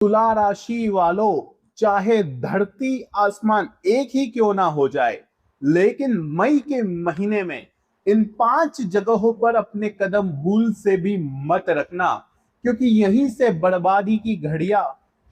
तुला राशि वालों, चाहे धरती आसमान एक ही क्यों ना हो जाए, लेकिन मई के महीने में इन 5 जगहों पर अपने कदम भूल से भी मत रखना, क्योंकि यहीं से बर्बादी की घड़ियां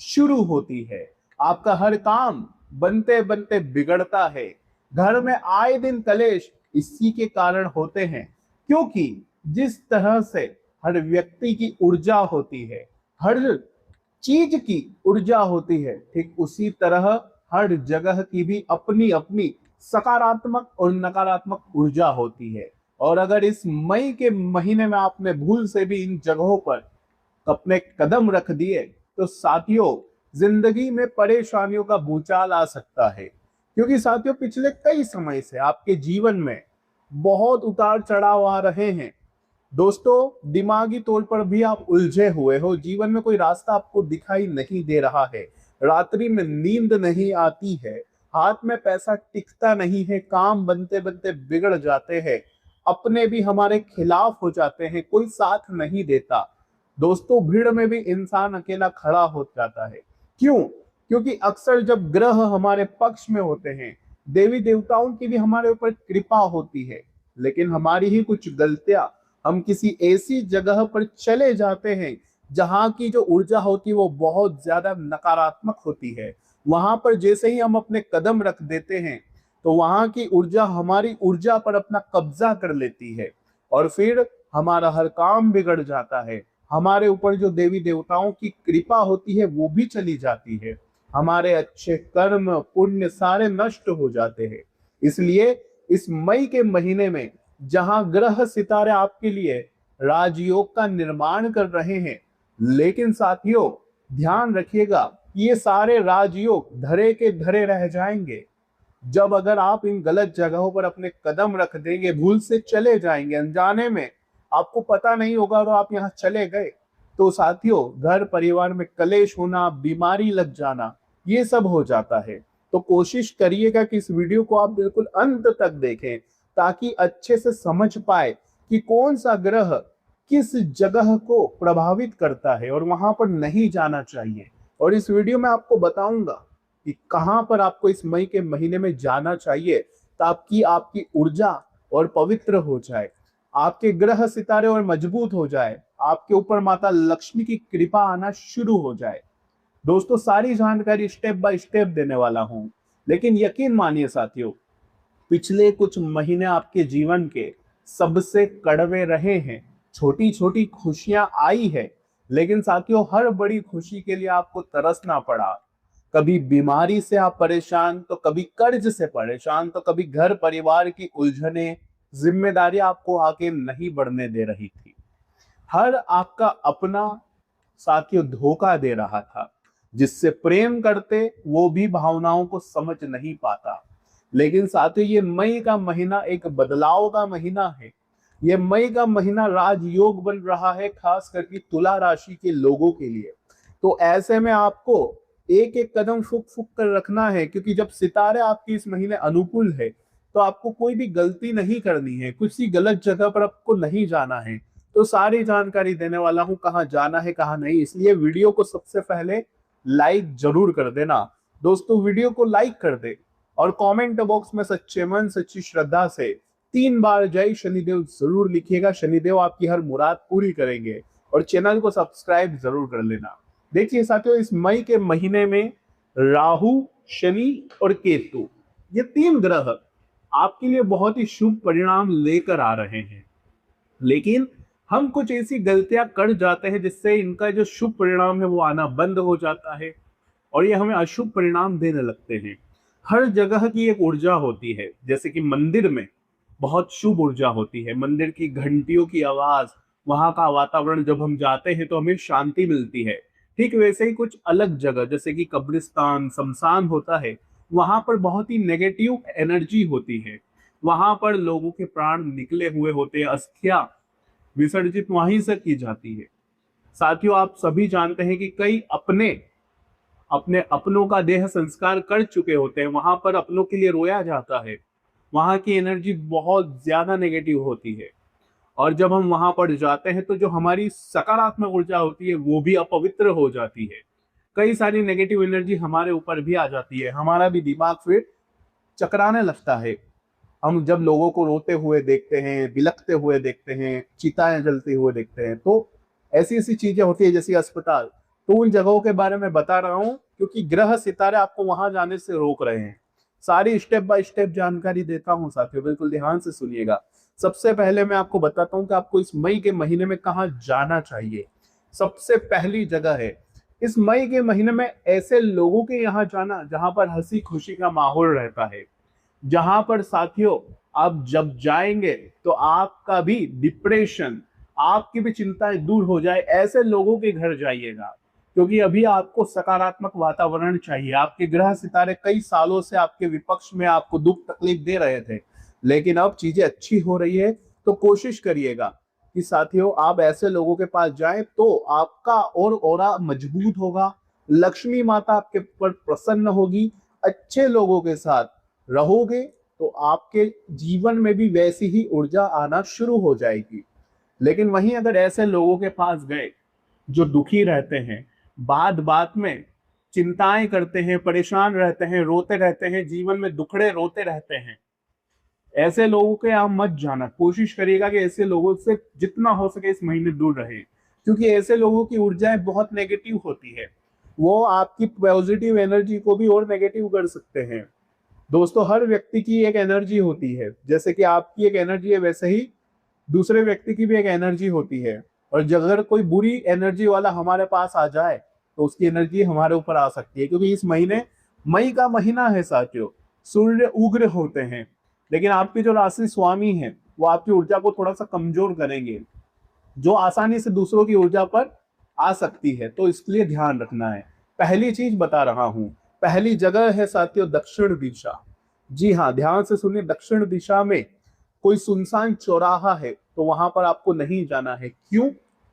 शुरू होती है। आपका हर काम बनते बनते बिगड़ता है। घर में आए दिन कलेश इसी के कारण होते हैं, क्योंकि जिस तरह से हर व्यक्ति की ऊर्जा होती है, हर चीज की ऊर्जा होती है, ठीक उसी तरह हर जगह की भी अपनी अपनी सकारात्मक और नकारात्मक ऊर्जा होती है। और अगर इस मई के महीने में आपने भूल से भी इन जगहों पर अपने कदम रख दिए, तो साथियों, जिंदगी में परेशानियों का भूचाल आ सकता है। क्योंकि साथियों, पिछले कई समय से आपके जीवन में बहुत उतार चढ़ाव आ रहे हैं। दोस्तों, दिमागी तौर पर भी आप उलझे हुए हो, जीवन में कोई रास्ता आपको दिखाई नहीं दे रहा है, रात्रि में नींद नहीं आती है, हाथ में पैसा टिकता नहीं है, काम बनते बनते बिगड़ जाते हैं, अपने भी हमारे खिलाफ हो जाते हैं, कोई साथ नहीं देता। दोस्तों, भीड़ में भी इंसान अकेला खड़ा हो जाता है। क्यों? क्योंकि अक्सर जब ग्रह हमारे पक्ष में होते हैं, देवी देवताओं की भी हमारे ऊपर कृपा होती है, लेकिन हमारी ही कुछ गलतियां, हम किसी ऐसी जगह पर चले जाते हैं जहां की जो ऊर्जा होती है वो बहुत ज्यादा नकारात्मक होती है। वहां पर जैसे ही हम अपने कदम रख देते हैं, तो वहां की ऊर्जा हमारी ऊर्जा पर अपना कब्जा कर लेती है, और फिर हमारा हर काम बिगड़ जाता है। हमारे ऊपर जो देवी देवताओं की कृपा होती है वो भी चली जाती है, हमारे अच्छे कर्म पुण्य सारे नष्ट हो जाते हैं। इसलिए इस मई के महीने में जहां ग्रह सितारे आपके लिए राजयोग का निर्माण कर रहे हैं, लेकिन साथियों, ध्यान रखिएगा, ये सारे राजयोग धरे के धरे रह जाएंगे जब अगर आप इन गलत जगहों पर अपने कदम रख देंगे, भूल से चले जाएंगे, अनजाने में आपको पता नहीं होगा और आप यहाँ चले गए, तो साथियों, घर परिवार में कलेश होना, बीमारी लग जाना, ये सब हो जाता है। तो कोशिश करिएगा कि इस वीडियो को आप बिल्कुल अंत तक देखें, ताकि अच्छे से समझ पाए कि कौन सा ग्रह किस जगह को प्रभावित करता है और वहां पर नहीं जाना चाहिए। और इस वीडियो में आपको बताऊंगा कि कहां पर आपको इस मई के महीने में जाना चाहिए, ताकि आपकी ऊर्जा और पवित्र हो जाए, आपके ग्रह सितारे और मजबूत हो जाए, आपके ऊपर माता लक्ष्मी की कृपा आना शुरू हो जाए। दोस्तों, सारी जानकारी स्टेप बाय स्टेप देने वाला हूं, लेकिन यकीन मानिए साथियों, पिछले कुछ महीने आपके जीवन के सबसे कड़वे रहे हैं। छोटी छोटी खुशियां आई है, लेकिन साथियों, हर बड़ी खुशी के लिए आपको तरसना पड़ा। कभी बीमारी से आप परेशान, तो कभी कर्ज से परेशान, तो कभी घर परिवार की उलझने, जिम्मेदारी आपको आगे नहीं बढ़ने दे रही थी। हर आपका अपना साथियों धोखा दे रहा था, जिससे प्रेम करते वो भी भावनाओं को समझ नहीं पाता। लेकिन साथियों, ये मई का महीना एक बदलाव का महीना है। ये मई का महीना राजयोग बन रहा है, खास करके तुला राशि के लोगों के लिए। तो ऐसे में आपको एक एक कदम फुक फुक कर रखना है, क्योंकि जब सितारे आपके इस महीने अनुकूल है, तो आपको कोई भी गलती नहीं करनी है, किसी गलत जगह पर आपको नहीं जाना है। तो सारी जानकारी देने वाला हूं, कहाँ जाना है कहाँ नहीं, इसलिए वीडियो को सबसे पहले लाइक जरूर कर देना। दोस्तों, वीडियो को लाइक कर दे और कमेंट बॉक्स में सच्चे मन सच्ची श्रद्धा से 3 बार जय शनिदेव जरूर लिखिएगा। शनिदेव आपकी हर मुराद पूरी करेंगे। और चैनल को सब्सक्राइब जरूर कर लेना। देखिए साथियों, इस मई के महीने में राहु, शनि और केतु, ये 3 ग्रह आपके लिए बहुत ही शुभ परिणाम लेकर आ रहे हैं। लेकिन हम कुछ ऐसी गलतियां कर जाते हैं जिससे इनका जो शुभ परिणाम है वो आना बंद हो जाता है, और ये हमें अशुभ परिणाम देने लगते हैं। हर जगह की एक ऊर्जा होती है, जैसे कि मंदिर में बहुत शुभ ऊर्जा होती है, मंदिर की घंटियों की आवाज, वहां का वातावरण, जब हम जाते हैं तो हमें शांति मिलती है। ठीक वैसे ही कुछ अलग जगह, जैसे कि कब्रिस्तान, शमशान होता है, वहां पर बहुत ही नेगेटिव एनर्जी होती है। वहां पर लोगों के प्राण निकले हुए होते हैं, अस्थियां विसर्जित वहीं से की जाती है। साथियों, आप सभी जानते हैं कि कई अपने अपने अपनों का देह संस्कार कर चुके होते हैं, वहां पर अपनों के लिए रोया जाता है। वहां की एनर्जी बहुत ज्यादा नेगेटिव होती है, और जब हम वहां पर जाते हैं तो जो हमारी सकारात्मक ऊर्जा होती है वो भी अपवित्र हो जाती है। कई सारी नेगेटिव एनर्जी हमारे ऊपर भी आ जाती है, हमारा भी दिमाग फिर चकराने लगता है। हम जब लोगों को रोते हुए देखते हैं, बिलखते हुए देखते हैं, चिताएं जलते हुए देखते हैं, तो ऐसी ऐसी चीजें होती है जैसे अस्पताल। तो उन जगहों के बारे में बता रहा हूँ क्योंकि ग्रह सितारे आपको वहां जाने से रोक रहे हैं। सारी स्टेप बाय स्टेप जानकारी देता हूँ साथियों, बिल्कुल ध्यान से सुनिएगा। सबसे पहले मैं आपको बताता हूँ कि आपको इस मई के महीने में कहाँ जाना चाहिए। सबसे पहली जगह है, इस मई के महीने में ऐसे लोगों के यहाँ जाना जहां पर हंसी खुशी का माहौल रहता है, जहां पर साथियों आप जब जाएंगे तो आपका भी डिप्रेशन, आपकी भी चिंताएं दूर हो जाए, ऐसे लोगों के घर जाइएगा। क्योंकि अभी आपको सकारात्मक वातावरण चाहिए। आपके ग्रह सितारे कई सालों से आपके विपक्ष में आपको दुख तकलीफ दे रहे थे, लेकिन अब चीजें अच्छी हो रही है। तो कोशिश करिएगा कि साथियों आप ऐसे लोगों के पास जाएं तो आपका और ऑरा मजबूत होगा, लक्ष्मी माता आपके ऊपर प्रसन्न होगी। अच्छे लोगों के साथ रहोगे तो आपके जीवन में भी वैसी ही ऊर्जा आना शुरू हो जाएगी। लेकिन वहीं अगर ऐसे लोगों के पास गए जो दुखी रहते हैं, बात बात में चिंताएं करते हैं, परेशान रहते हैं, रोते रहते हैं, जीवन में दुखड़े रोते रहते हैं, ऐसे लोगों के यहाँ मत जाना। कोशिश करिएगा कि ऐसे लोगों से जितना हो सके इस महीने दूर रहे, क्योंकि ऐसे लोगों की ऊर्जाएं बहुत नेगेटिव होती है। वो आपकी पॉजिटिव एनर्जी को भी और नेगेटिव कर सकते हैं। दोस्तों, हर व्यक्ति की एक एनर्जी होती है, जैसे कि आपकी एक एनर्जी है वैसे ही दूसरे व्यक्ति की भी एक एनर्जी होती है। और अगर कोई बुरी एनर्जी वाला हमारे पास आ जाए तो उसकी एनर्जी हमारे ऊपर आ सकती है। क्योंकि इस महीने, मई का महीना है साथियों, सूर्य उग्र होते हैं, लेकिन आपके जो राशि स्वामी है वो आपकी ऊर्जा को थोड़ा सा कमजोर करेंगे, जो आसानी से दूसरों की ऊर्जा पर आ सकती है। तो इसलिए ध्यान रखना है। पहली चीज बता रहा हूं, पहली जगह है साथियों दक्षिण दिशा। जी हाँ, ध्यान से सुनिए। दक्षिण दिशा में कोई सुनसान चौराहा है तो वहां पर आपको नहीं जाना है। क्यों,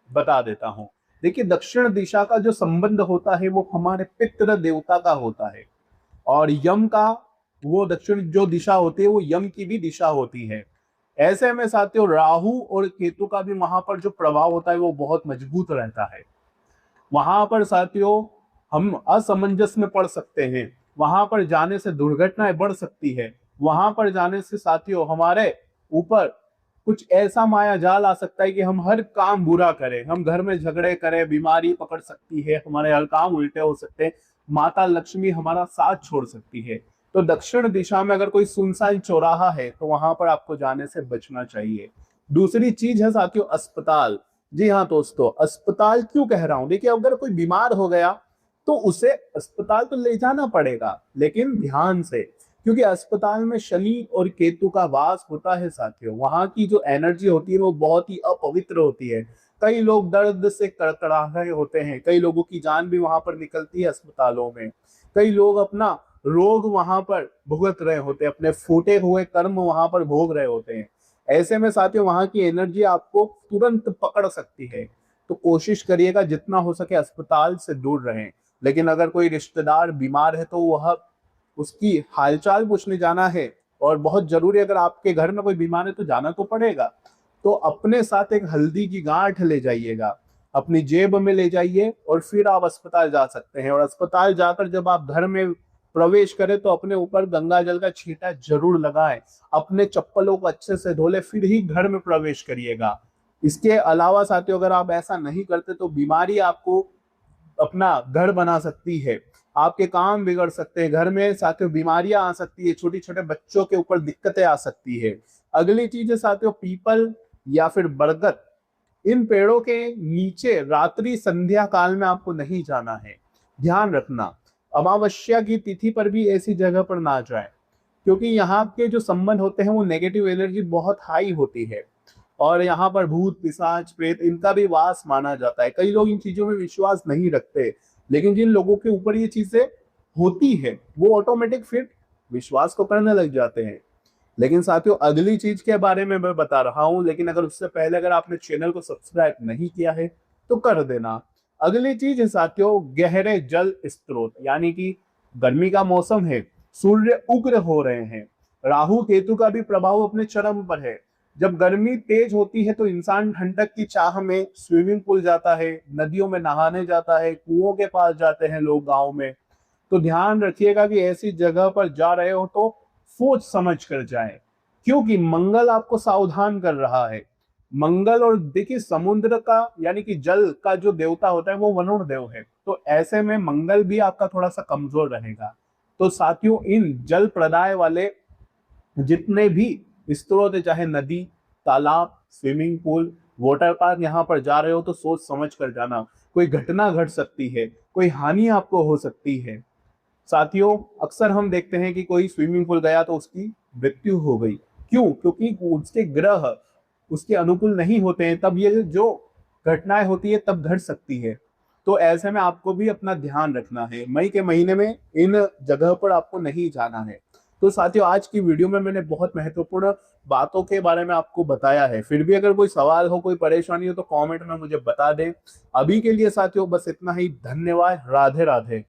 बता देता हूं। देखिए, दक्षिण दिशा का जो संबंध होता है वो हमारे पितृ देवता का होता है, और यम का, वो दक्षिण जो दिशा होती है वो यम की भी दिशा होती है। ऐसे में साथियों राहु और केतु का भी वहां पर जो प्रभाव होता है वो बहुत मजबूत रहता है। वहां पर साथियों हम असमंजस में पड़ सकते हैं, वहां पर जाने से दुर्घटनाएं बढ़ सकती है, वहां पर जाने से साथियों हमारे ऊपर कुछ ऐसा माया जाल आ सकता है कि हम हर काम बुरा करें, हम घर में झगड़े करें, बीमारी पकड़ सकती है, हमारे हर काम उल्टे हो सकते हैं, माता लक्ष्मी हमारा साथ छोड़ सकती है। तो दक्षिण दिशा में अगर कोई सुनसान चौराहा है तो वहां पर आपको जाने से बचना चाहिए। दूसरी चीज है साथियों अस्पताल। जी हाँ दोस्तों, अस्पताल क्यों कह रहा हूं, देखिए अगर कोई बीमार हो गया तो उसे अस्पताल तो ले जाना पड़ेगा, लेकिन ध्यान से, क्योंकि अस्पताल में शनि और केतु का वास होता है साथियों। वहां की जो एनर्जी होती है वो बहुत ही अपवित्र होती है। कई लोग दर्द से कड़कड़ा रहे होते हैं, कई लोगों की जान भी वहां पर निकलती है अस्पतालों में। कई लोग अपना रोग वहां पर भुगत रहे होते हैं, अपने फूटे हुए कर्म वहां पर भोग रहे होते हैं। ऐसे में साथियों वहां की एनर्जी आपको तुरंत पकड़ सकती है। तो कोशिश करिएगा जितना हो सके अस्पताल से दूर रहें। लेकिन अगर कोई रिश्तेदार बीमार है तो वह, उसकी हालचाल पूछने जाना है, और बहुत जरूरी, अगर आपके घर में कोई बीमार है तो जाना तो पड़ेगा। तो अपने साथ एक हल्दी की गांठ ले जाइएगा, अपनी जेब में ले जाइए, और फिर आप अस्पताल जा सकते हैं। और अस्पताल जाकर जब आप घर में प्रवेश करें तो अपने ऊपर गंगा जल का छींटा जरूर लगाएं, अपने चप्पलों को अच्छे से धो ले, फिर ही घर में प्रवेश करिएगा। इसके अलावा साथियों अगर आप ऐसा नहीं करते तो बीमारी आपको अपना घर बना सकती है, आपके काम बिगड़ सकते हैं, घर में साथियों बीमारियां आ सकती है, छोटे छोटे बच्चों के ऊपर दिक्कतें आ सकती है। अगली चीज है साथियों पीपल या फिर बरगद, इन पेड़ों के नीचे रात्रि संध्या काल में आपको नहीं जाना है। ध्यान रखना, अमावस्या की तिथि पर भी ऐसी जगह पर ना जाए, क्योंकि यहाँ के जो संबंध होते हैं वो नेगेटिव एनर्जी बहुत हाई होती है, और यहाँ पर भूत पिशाच प्रेत इनका भी वास माना जाता है। कई लोग इन चीजों में विश्वास नहीं रखते, लेकिन जिन लोगों के ऊपर ये चीजें होती है वो ऑटोमेटिक फिर विश्वास को करने लग जाते हैं। लेकिन साथियों अगली चीज के बारे में मैं बता रहा हूं, लेकिन अगर उससे पहले अगर आपने चैनल को सब्सक्राइब नहीं किया है तो कर देना। अगली चीज है साथियों गहरे जल स्रोत, यानी कि गर्मी का मौसम है, सूर्य उग्र हो रहे हैं, राहु केतु का भी प्रभाव अपने चरम पर है। जब गर्मी तेज होती है तो इंसान ठंडक की चाह में स्विमिंग पूल जाता है, नदियों में नहाने जाता है, कुओं के पास जाते हैं लोग गांव में। तो ध्यान रखिएगा कि ऐसी जगह पर जा रहे हो तो सोच समझ कर जाएं, क्योंकि मंगल आपको सावधान कर रहा है। मंगल, और देखिए समुद्र का यानी कि जल का जो देवता होता है वो वरुण देव है, तो ऐसे में मंगल भी आपका थोड़ा सा कमजोर रहेगा। तो साथियों, इन जल प्रदाय वाले जितने भी स्रोत है, चाहे नदी, तालाब, स्विमिंग पूल, वाटर पार्क, यहाँ पर जा रहे हो तो सोच समझ कर जाना। कोई घटना घट सकती है, कोई हानि आपको हो सकती है। साथियों, अक्सर हम देखते हैं कि कोई स्विमिंग पूल गया तो उसकी मृत्यु हो गई। क्यों? क्योंकि उसके ग्रह उसके अनुकूल नहीं होते हैं, तब ये जो घटनाएं होती है तब घट सकती है। तो ऐसे में आपको भी अपना ध्यान रखना है, मई के महीने में इन जगह पर आपको नहीं जाना है। तो साथियों, आज की वीडियो में मैंने बहुत महत्वपूर्ण बातों के बारे में आपको बताया है। फिर भी अगर कोई सवाल हो, कोई परेशानी हो तो कमेंट में मुझे बता दें। अभी के लिए साथियों बस इतना ही। धन्यवाद। राधे राधे।